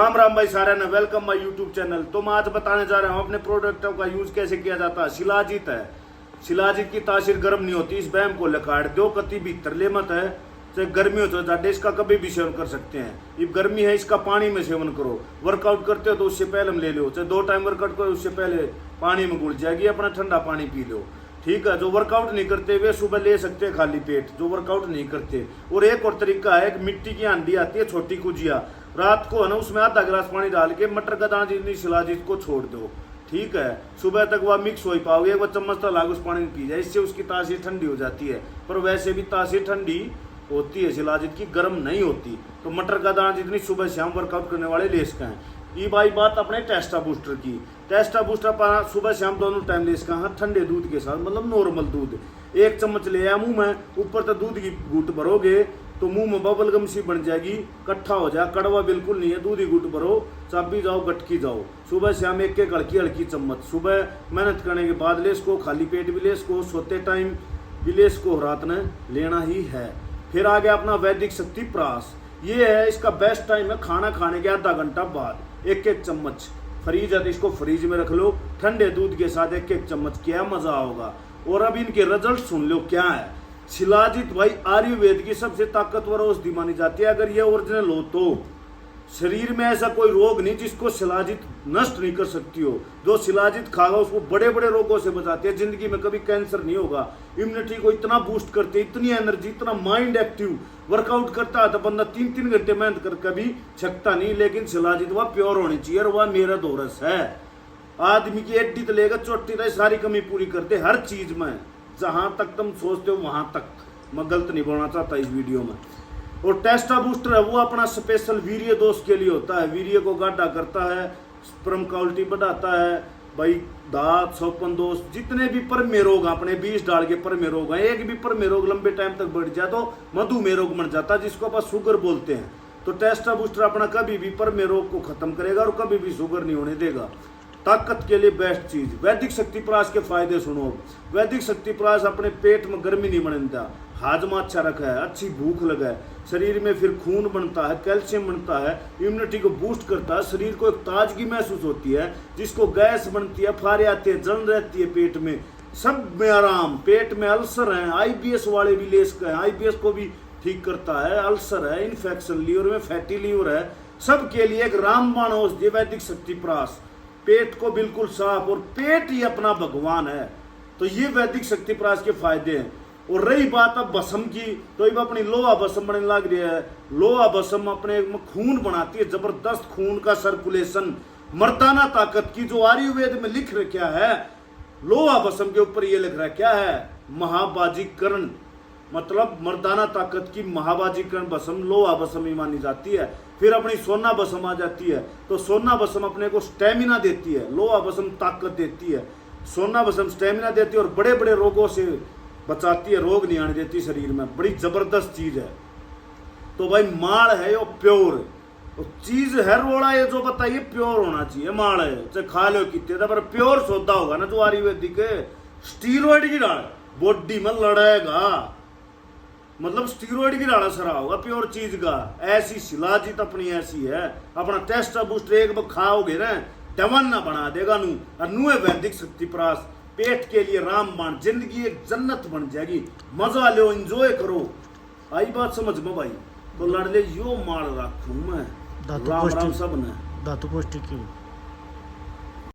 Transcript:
राम राम भाई सारे ने वेलकम माय यूट्यूब चैनल। तो मैं आज बताने जा रहा हूँ अपने प्रोडक्टों का यूज कैसे किया जाता है। शिलाजीत है, शिलाजीत की तासीर गर्म नहीं होती, इस बैम को लकाट दो, कति भीतर ले मत है। चाहे गर्मी हो तो ज्यादा इसका कभी भी सेवन कर सकते हैं। ये गर्मी है, इसका पानी में सेवन करो। वर्कआउट करते हो तो उससे पहले हम ले लो, चाहे 2 टाइम वर्कआउट करो उससे पहले पानी में घुल जाएगी, अपना ठंडा पानी पी लो। ठीक है, जो वर्कआउट नहीं करते वे सुबह ले सकते हैं खाली पेट, जो वर्कआउट नहीं करते। और एक और तरीका है, एक मिट्टी की हांडी आती है छोटी कुजिया, रात को है ना उसमें आधा गिलास पानी डाल के मटर का दाना जितनी शिलाजीत को छोड़ दो। ठीक है, सुबह तक वह मिक्स हो ही पाओगे, एक चम्मच तो लाग उस पानी में पी जाए, इससे उसकी तासीर ठंडी हो जाती है। पर वैसे भी तासीर ठंडी होती है शिलाजीत की, गर्म नहीं होती। तो मटर का दाना जितनी सुबह शाम वर्कआउट करने वाले ले सकें। ये भाई बात अपने टेस्टा बूस्टर की। टेस्टा बूस्टर सुबह शाम दोनों टाइम ले सकें, हाँ ठंडे दूध के साथ, मतलब नॉर्मल दूध। 1 चम्मच ले आया मुंह में, ऊपर तो दूध की घूट भरोगे तो मुंह में बबल गम सी बन जाएगी, इकट्ठा हो जाए, कड़वा बिल्कुल नहीं है। दूध ही घूट भरो, चाबी जाओ, गटकी जाओ। सुबह शाम एक हल्की हल्की चम्मच, सुबह मेहनत करने के बाद ले इसको, खाली पेट भी ले इसको, सोते टाइम भी ले इसको, रात में लेना ही है। फिर आ गया अपना वैदिक शक्ति प्रास। ये है, इसका बेस्ट टाइम है खाना खाने के आधा घंटा बाद 1 चम्मच। फ्रीज है तो इसको फ्रीज में रख लो, ठंडे दूध के साथ 1 चम्मच, क्या मजा होगा। और अब इनके रिजल्ट सुन लो क्या है। शिलाजीत भाई आयुर्वेद की सबसे ताकतवर औषधि मानी जाती है। अगर ये ओरिजिनल हो तो शरीर में ऐसा कोई रोग नहीं जिसको शिलाजीत नष्ट नहीं कर सकती हो। जो शिलाजीत खागा उसको बड़े बड़े रोगों से बचाती है, जिंदगी में कभी कैंसर नहीं होगा। इम्यूनिटी को इतना बूस्ट करती है, इतनी एनर्जी, इतना माइंड एक्टिव। वर्कआउट करता है तो बंदा 3-3 घंटे मेहनत कर कभी छकता नहीं। लेकिन शिलाजीत वह प्योर होनी चाहिए, और वह मेरा दोरस है। आदमी की एड्डी तो लेकर चोटी तक सारी कमी पूरी करते हर चीज में, जहां तक तुम सोचते हो वहां तक। मैं गलत नहीं बोलना चाहता इस वीडियो में। और टेस्टा बूस्टर है वो अपना स्पेशल वीर्य दोष के लिए होता है। वीर्य को गाढ़ा करता है, स्पर्म क्वालिटी बढ़ाता है भाई, दांत सौपन दोष, जितने भी परमे रोग अपने 20 डाल के परमे रोग है, एक भी परमे रोग लंबे टाइम तक बढ़ जाए तो मधुमेह रोग बन जाता है, जिसको आप शुगर बोलते हैं। तो टेस्टा बूस्टर अपना कभी भी परमे रोग को खत्म करेगा और कभी भी शुगर नहीं होने देगा। ताकत के लिए बेस्ट चीज वैदिक शक्ति प्राश के फायदे सुनो। वैदिक शक्ति प्राश अपने पेट में गर्मी नहीं बनता, हाजमा अच्छा रखा है, अच्छी भूख लगा है, शरीर में फिर खून बनता है, कैल्शियम बनता है, इम्यूनिटी को बूस्ट करता है, शरीर को एक ताजगी महसूस होती है, जिसको गैस बनती है, फारे आते हैं, जलन रहती है पेट में, सब में आराम। पेट में अल्सर है, आईबीएस वाले भी ले सकते हैं, आईबीएस को भी ठीक करता है। अल्सर है, इन्फेक्शन, लीवर में फैटी लीवर है, सबके लिए एक रामबाण औषधि वैदिक शक्ति प्राश। पेट को बिल्कुल साफ, और पेट ही अपना भगवान है। तो ये वैदिक शक्ति प्राश के फायदे हैं। और रही बात अब भस्म की, तो अब अपनी लोहा भस्म बनने लग रही है। लोहा भस्म अपने खून बनाती है, जबरदस्त खून का सर्कुलेशन, मर्दाना ताकत की, जो आयुर्वेद में लिख रखा है। लोहा भस्म के ऊपर ये लिख रहा है क्या है, महाबाजीकरण, मतलब मर्दाना ताकत की महाबाजीकरण भस्म लोहा भस्म ही मानी जाती है। फिर अपनी सोना भस्म आ जाती है, तो सोना भस्म अपने को स्टेमिना देती है, लोहा भस्म ताकत देती है, सोना भस्म स्टेमिना देती है और बड़े बड़े रोगों से बचाती है, रोग नहीं आने देती शरीर में। बड़ी जबरदस्त चीज है। तो भाई माल है यो प्योर, तो चीज है रोड़ा, ये जो बताइए प्योर होना चाहिए। माल है चाहे खा लो कितने, पर प्योर सौदा होगा ना जो आयुर्वेदिक स्टीरॉइड की डाल बॉडी में लड़ेगा, मतलब स्टीरॉइड की डाला सरा होगा प्योर चीज का। ऐसी शिलाजीत अपनी ऐसी है, अपना टेस्टा बूस्टर एक बार खाओगे ना डवन ना बना देगा नू। और नू है वैदिक शक्ति प्राश, पेट के लिए रामबाण, जिंदगी एक जन्नत बन जाएगी। मजा लो, एंजॉय करो। आई बात समझ में भाई? तो लड़ ले यो मार रखू मैं। राम राम सब ने धातु पौष्टिक